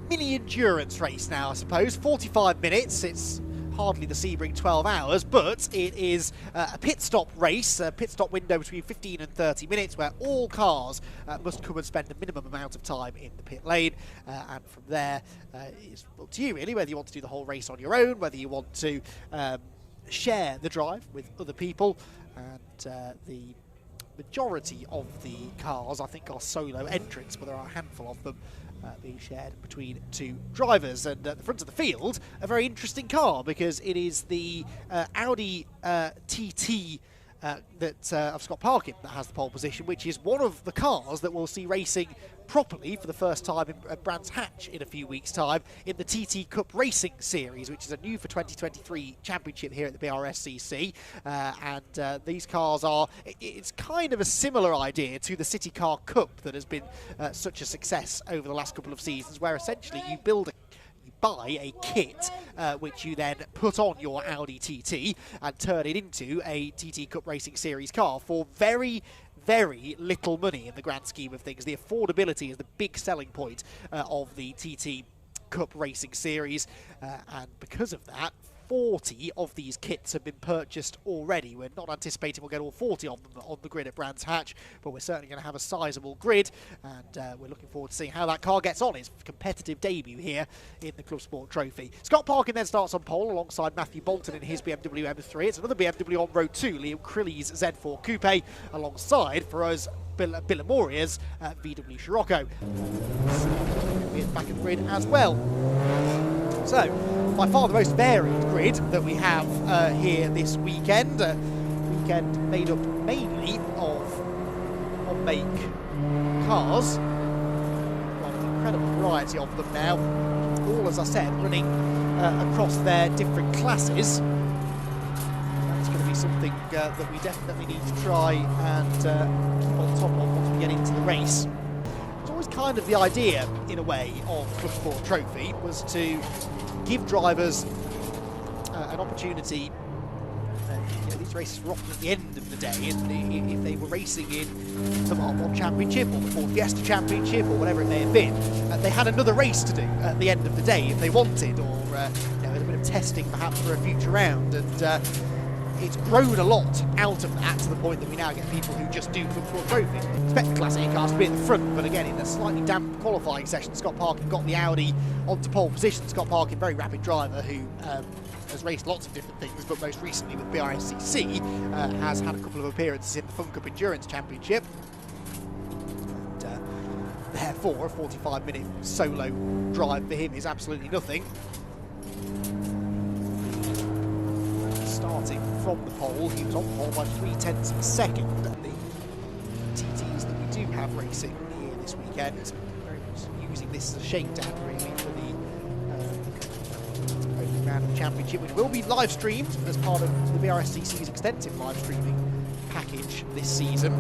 mini endurance race now, I suppose. 45 minutes. It's hardly the Sebring 12 hours, but it is a pit stop race, a pit stop window between 15 and 30 minutes where all cars must come and spend a minimum amount of time in the pit lane, and from there it's up to you really whether you want to do the whole race on your own, whether you want to share the drive with other people, and the majority of the cars I think are solo entrants, but there are a handful of them being shared between two drivers. And at the front of the field, a very interesting car because it is the Audi TT of Scott Parkin that has the pole position, which is one of the cars that we'll see racing properly for the first time in Brands Hatch in a few weeks' time in the TT Cup Racing Series, which is a new for 2023 championship here at the BRSCC. And these cars are, it's kind of a similar idea to the City Car Cup that has been such a success over the last couple of seasons, where essentially you buy a kit which you then put on your Audi TT and turn it into a TT Cup Racing Series car for very little money in the grand scheme of things. The affordability is the big selling point of the TT Cup Racing Series, and because of that, 40 of these kits have been purchased already. We're not anticipating we'll get all 40 of them on the grid at Brands Hatch, but we're certainly going to have a sizable grid, and we're looking forward to seeing how that car gets on its competitive debut here in the Clubsport Trophy. Scott Parkin then starts on pole alongside Matthew Bolton in his BMW M3. It's another BMW on road 2, Liam Crilly's Z4 Coupe, alongside, for us, Billamoria's VW Scirocco. Back in the grid as well. So, by far the most varied grid that we have here this weekend. Weekend made up mainly of on-make cars. Got an incredible variety of them now. All, as I said, running across their different classes. That's going to be something that we definitely need to try and keep on top of once we get into the race. It's always kind of the idea, in a way, of Clubsport Trophy was to give drivers an opportunity. These races were often at the end of the day, and if they were racing in the Mark 1 Championship or the Ford Fiesta Championship or whatever it may have been, they had another race to do at the end of the day if they wanted, or a bit of testing perhaps for a future round. And it's grown a lot out of that to the point that we now get people who just do Clubsport Trophy. Expect the Class A cars to be at the front, but again, in a slightly damp qualifying session, Scott Parkin got the Audi onto pole position. Scott Parkin, very rapid driver who has raced lots of different things, but most recently with BRSCC, has had a couple of appearances in the Fun Cup Endurance Championship. And therefore, a 45-minute solo drive for him is absolutely nothing. Starting from the pole, he was on pole by 0.3 of a second. And the TTs that we do have racing here this weekend, very much using this as a shakedown really for the opening round of the championship, which will be live streamed as part of the BRSCC's extensive live streaming package this season.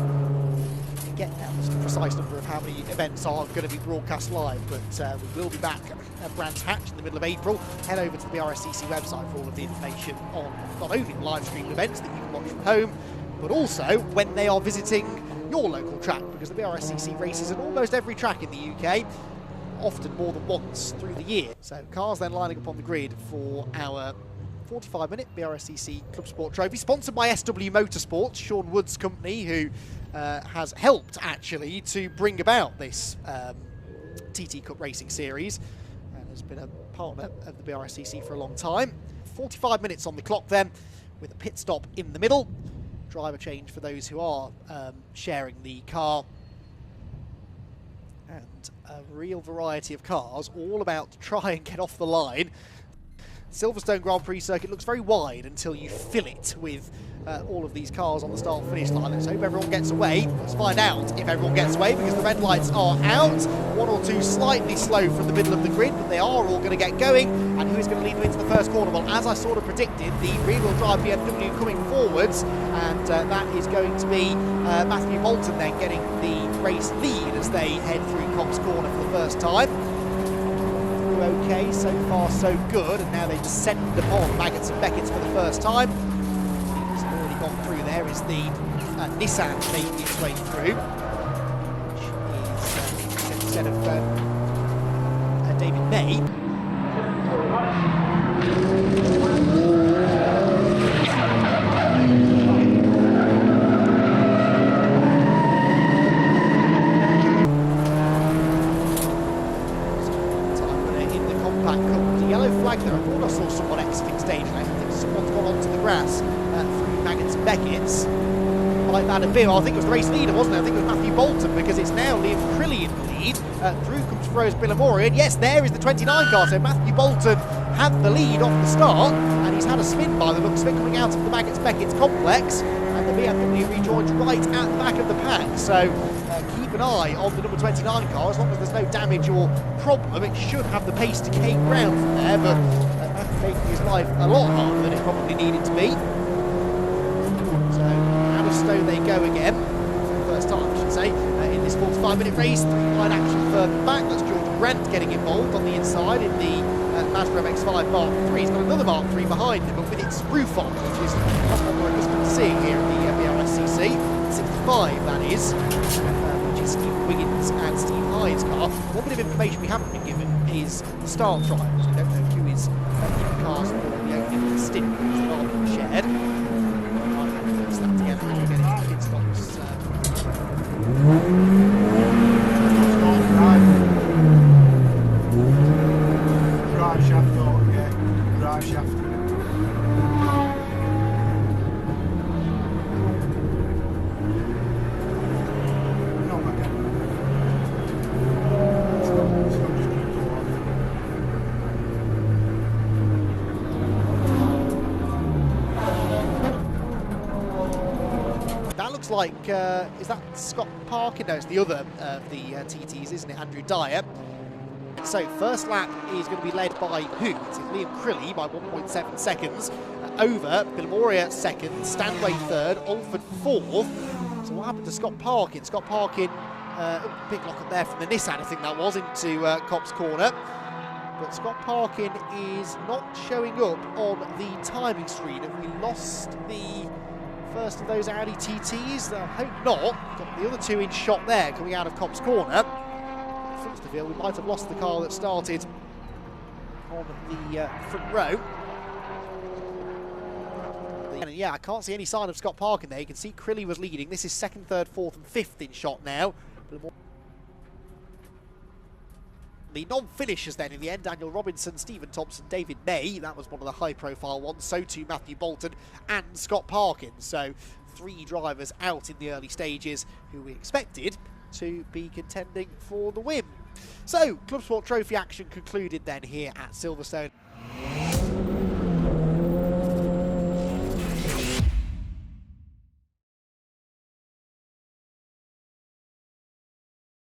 Get the precise number of how many events are going to be broadcast live, but we will be back at Brands Hatch in the middle of April. Head over to the BRSCC website for all of the information on not only the live stream events that you can watch from home, but also when they are visiting your local track, because the BRSCC races at almost every track in the UK, often more than once through the year. So cars then lining up on the grid for our 45-minute BRSCC Clubsport Trophy, sponsored by SW Motorsports, Sean Wood's company, who has helped actually to bring about this TT Cup Racing Series and has been a partner of the BRSCC for a long time. 45 minutes on the clock then, with a pit stop in the middle. Driver change for those who are sharing the car. And a real variety of cars, all about to try and get off the line. Silverstone Grand Prix circuit looks very wide until you fill it with all of these cars on the start-finish line. Let's hope everyone gets away. Let's find out if everyone gets away, because the red lights are out. One or two slightly slow from the middle of the grid, but they are all going to get going. And who is going to lead them into the first corner? Well, as I sort of predicted, the rear-wheel drive BMW coming forwards, and that is going to be Matthew Bolton then getting the race lead as they head through Cox Corner for the first time. Okay, so far so good, and now they descend upon Maggots and Beckett's for the first time. What's already gone through there is the Nissan making its way through, which is instead of and David May. Flag there. I thought I saw someone exiting stage. I think someone's gone onto the grass through Maggotts and Beckett's. Like that a bit. I think it was the race leader, wasn't it? I think it was Matthew Bolton, because it's now Liam Crilly in the lead. Through comes Rose Billamori, and yes, there is the 29 car. So Matthew Bolton had the lead off the start, and he's had a spin by the looks of it coming out of the Maggotts Beckett's complex, and the BMW rejoins right at the back of the pack. So keep an eye on the number 29 car. As long as there's no damage or problem, it should have the pace to cake ground from there, but that's making his life a lot harder than it probably needed to be. So out of Stowe they go again, for the first time I should say, in this 45-minute race. Three-line action further back. That's George Grant getting involved on the inside in the Mazda MX-5 Mark III. He's got another Mark III behind him, but with its roof on, which is not what we're accustomed to seeing here at the BRSCC. 65, that is. Which is Steve Wiggins and Steve Hyde's car. One bit of information we haven't been given is the start drivers. We don't know who is in the cars for the opening stint, because they're not being shared. I'll fix that together when we get into pit stops. Drive shaft door, yeah. Drive shaft. Looks like, is that Scott Parkin? No, it's the other of the TTs, isn't it? Andrew Dyer. So first lap is going to be led by who? It's Liam Crilly by 1.7 seconds. Over Billamori second, Stanway third, Alford fourth. So what happened to Scott Parkin? Scott Parkin, big lock up there from the Nissan, I think that was, into Copse Corner. But Scott Parkin is not showing up on the timing screen. Have we lost the first of those Audi TTs? I hope not. Got the other two in shot there coming out of Copse Corner. Finsterville, we might have lost the car that started on the front row. And yeah, I can't see any sign of Scott Parkin there. You can see Crilly was leading. This is second, third, fourth and fifth in shot now. The non-finishers then in the end, Daniel Robinson, Stephen Thompson, David May. That was one of the high-profile ones. So too Matthew Bolton and Scott Parkin. So three drivers out in the early stages who we expected to be contending for the win. So Clubsport Trophy action concluded then here at Silverstone.